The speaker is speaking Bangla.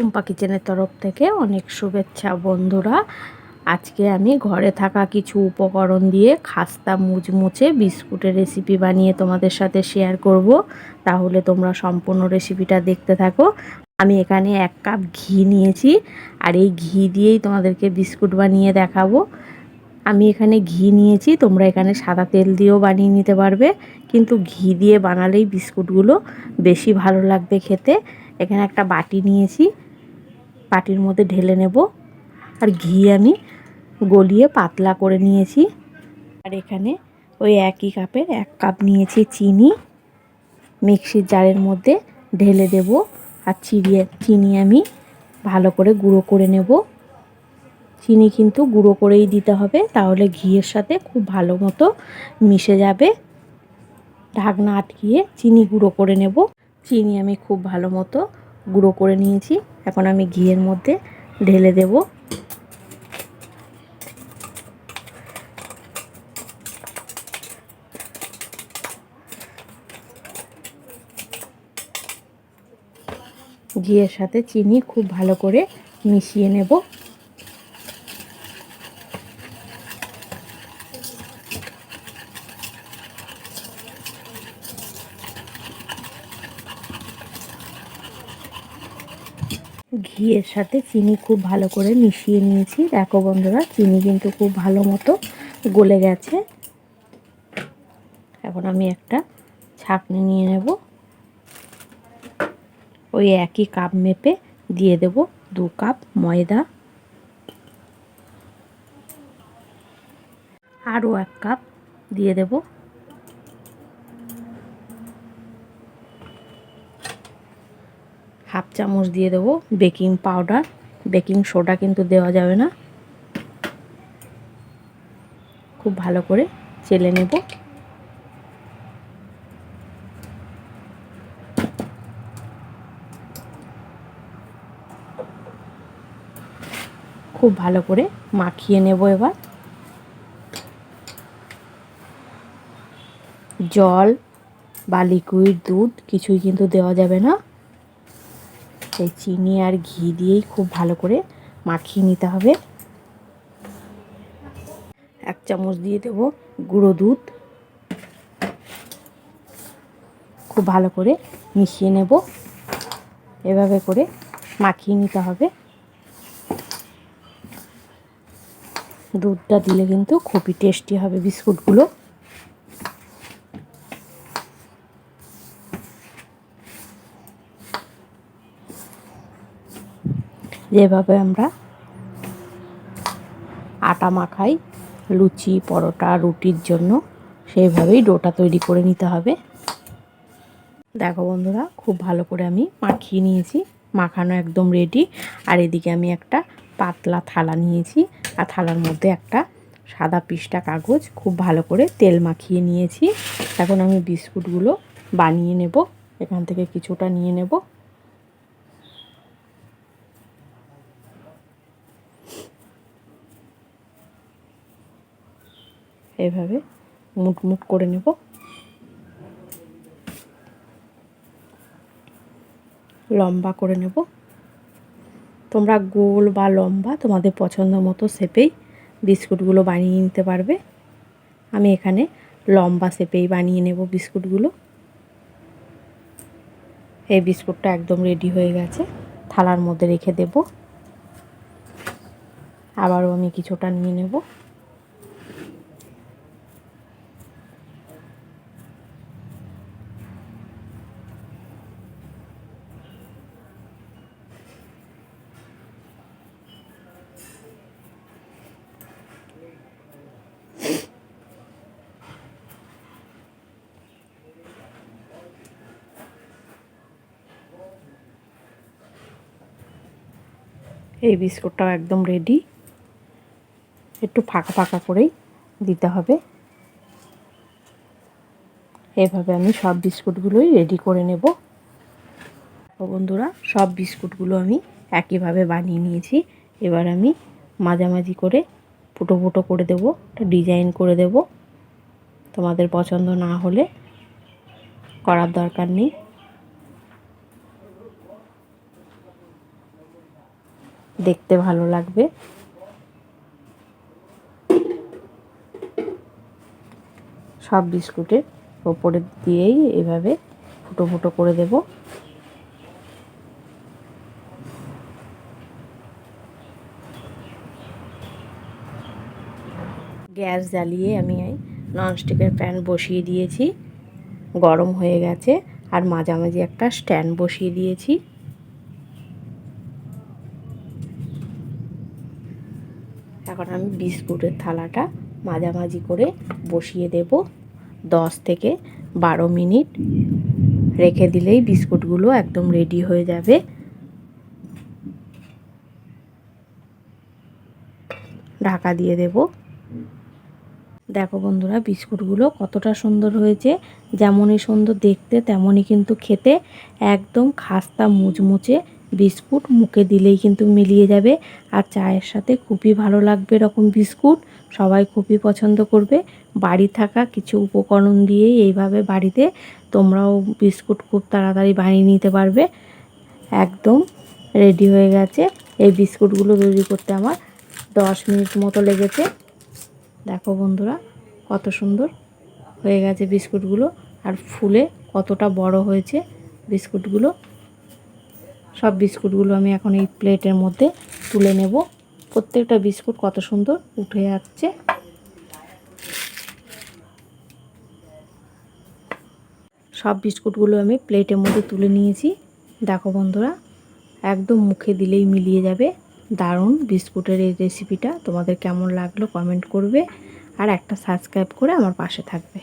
টুম্পা কিচেনের তরফ থেকে অনেক শুভেচ্ছা বন্ধুরা। আজকে আমি ঘরে থাকা কিছু উপকরণ দিয়ে খাস্তা মুচমুচে বিস্কুটের রেসিপি বানিয়ে তোমাদের সাথে শেয়ার করব। তাহলে তোমরা সম্পূর্ণ রেসিপিটা দেখতে থাকো। আমি এখানে 1 কাপ ঘি নিয়েছি, আর এই ঘি দিয়েই তোমাদেরকে বিস্কুট বানিয়ে দেখাবো। আমি এখানে ঘি নিয়েছি, তোমরা এখানে সাদা তেল দিয়েও বানিয়ে নিতে পারবে, কিন্তু ঘি দিয়ে বানালেই বিস্কুটগুলো বেশি ভালো লাগবে খেতে। এখানে একটা বাটি নিয়েছি, বাটির মধ্যে ঢেলে নেব। আর ঘি আমি গলিয়ে পাতলা করে নিয়েছি। আর এখানে ওই একই কাপের 1 কাপ নিয়েছি চিনি, মিক্সির জারের মধ্যে ঢেলে দেব। আর চিনি আমি ভালো করে গুঁড়ো করে নেব। চিনি কিন্তু গুঁড়ো করেই দিতে হবে, তাহলে ঘিয়ের সাথে খুব ভালো মতো মিশে যাবে। ঢাকনা আটকিয়ে চিনি গুঁড়ো করে নেব। চিনি আমি খুব ভালো মতো গুঁড়ো করে নিয়েছি। এখন আমি ঘিয়ের মধ্যে ঢেলে দেব। ঘিয়ের সাথে চিনি খুব ভালো করে মিশিয়ে নেব। ঘিয়ের সাথে চিনি খুব ভালো করে মিশিয়ে নিয়েছি। দেখো বন্ধুরা, চিনি কিন্তু খুব ভালো মতো গলে গেছে। এখন আমি একটা ছাঁকনি নিয়ে নেব। ওই একই কাপ মেপে দিয়ে দেব 2 কাপ ময়দা, আরও 1 কাপ দিয়ে দেব। হাফ চামচ দিয়ে দেব বেকিং পাউডার। বেকিং সোডা কিন্তু দেওয়া যাবে না। খুব ভালো করে চেলে নেব। খুব ভালো করে মাখিয়ে নেব। এবার জল বা লিকুইড দুধ কিছুই কিন্তু দেওয়া যাবে না। এই চিনি আর ঘি দিয়েই খুব ভালো করে মাখিয়ে নিতে হবে। 1 চামচ দিয়ে দেব গুঁড়ো দুধ। খুব ভালো করে মিশিয়ে নেব। এভাবে করে মাখিয়ে নিতে হবে। দুধটা দিলে কিন্তু খুবই টেস্টি হবে বিস্কুটগুলো। যেভাবে আমরা আটা মাখাই লুচি, পরোটা, রুটির জন্য, সেইভাবেই ডোটা তৈরি করে নিতে হবে। দেখো বন্ধুরা, খুব ভালো করে আমি মাখিয়ে নিয়েছি। মাখানো একদম রেডি। আর এদিকে আমি একটা পাতলা থালা নিয়েছি, আর থালার মধ্যে একটা সাদা পিস্টা কাগজ খুব ভালো করে তেল মাখিয়ে নিয়েছি। এখন আমি বিস্কুটগুলো বানিয়ে নেব। এখান থেকে কিছুটা নিয়ে নেব। এভাবে মুট মুট করে নেব। লম্বা করে নেব। তোমরা গোল বা লম্বা তোমাদের পছন্দ মতো শেপেই বিস্কুটগুলো বানিয়ে নিতে পারবে। আমি এখানে লম্বা শেপেই বানিয়ে নেব বিস্কুটগুলো। এই বিস্কুটটা একদম রেডি হয়ে গেছে। থালার মধ্যে রেখে দেব। আবারও আমি কিছুটা নিয়ে নেব। এই বিস্কুটটাও একদম রেডি। একটু ফাঁকা ফাঁকা করেই দিতে হবে। এভাবে আমি সব বিস্কুটগুলোই রেডি করে নেব। বন্ধুরা, সব বিস্কুটগুলো আমি একইভাবে বানিয়ে নিয়েছি। এবার আমি মাঝামাঝি করে ফুটো ফুটো করে দেব, একটা ডিজাইন করে দেব। তোমাদের পছন্দ না হলে করার দরকার নেই। দেখতে ভালো লাগবে। সব বিস্কুটের ওপরে দিয়েই এভাবে ফুটো ফুটো করে দেব। গ্যাস জ্বালিয়ে আমি ননস্টিকের প্যান বসিয়ে দিয়েছি, গরম হয়ে গেছে। আর মাঝামাঝি একটা স্ট্যান্ড বসিয়ে দিয়েছি। এখন আমি বিস্কুটের থালাটা মাঝামাঝি করে বসিয়ে দেব। 10 থেকে 12 মিনিট রেখে দিলেই বিস্কুটগুলো একদম রেডি হয়ে যাবে। ঢাকা দিয়ে দেব। দেখো বন্ধুরা, বিস্কুটগুলো কতটা সুন্দর হয়েছে। যেমনই সুন্দর দেখতে তেমনই কিন্তু খেতে। একদম খাস্তা মুচমুচে বিস্কুট, মুখে দিলেই কিন্তু মিলিয়ে যাবে। আর চায়ের সাথে খুবই ভালো লাগবে এরকম বিস্কুট, সবাই খুবই পছন্দ করবে। বাড়ি থাকা কিছু উপকরণ দিয়েই এইভাবে বাড়িতে তোমরাও বিস্কুট খুব তাড়াতাড়ি বানিয়ে নিতে পারবে। একদম রেডি হয়ে গেছে। এই বিস্কুটগুলো তৈরি করতে আমার 10 মিনিট মতো লেগেছে। দেখো বন্ধুরা, কত সুন্দর হয়ে গেছে বিস্কুটগুলো, আর ফুলে কতটা বড় হয়েছে বিস্কুটগুলো। সব বিস্কুটগুলো আমি এখন এই প্লেটের মধ্যে তুলে নেব। প্রত্যেকটা বিস্কুট কত সুন্দর উঠে যাচ্ছে। সব বিস্কুটগুলো আমি প্লেটের মধ্যে তুলে নিয়েছি। দেখো বন্ধুরা, একদম মুখে দিলেই মিলিয়ে যাবে। দারুণ বিস্কুটের এই রেসিপিটা তোমাদের কেমন লাগলো কমেন্ট করবে, আর একটা সাবস্ক্রাইব করে আমার পাশে থাকবে।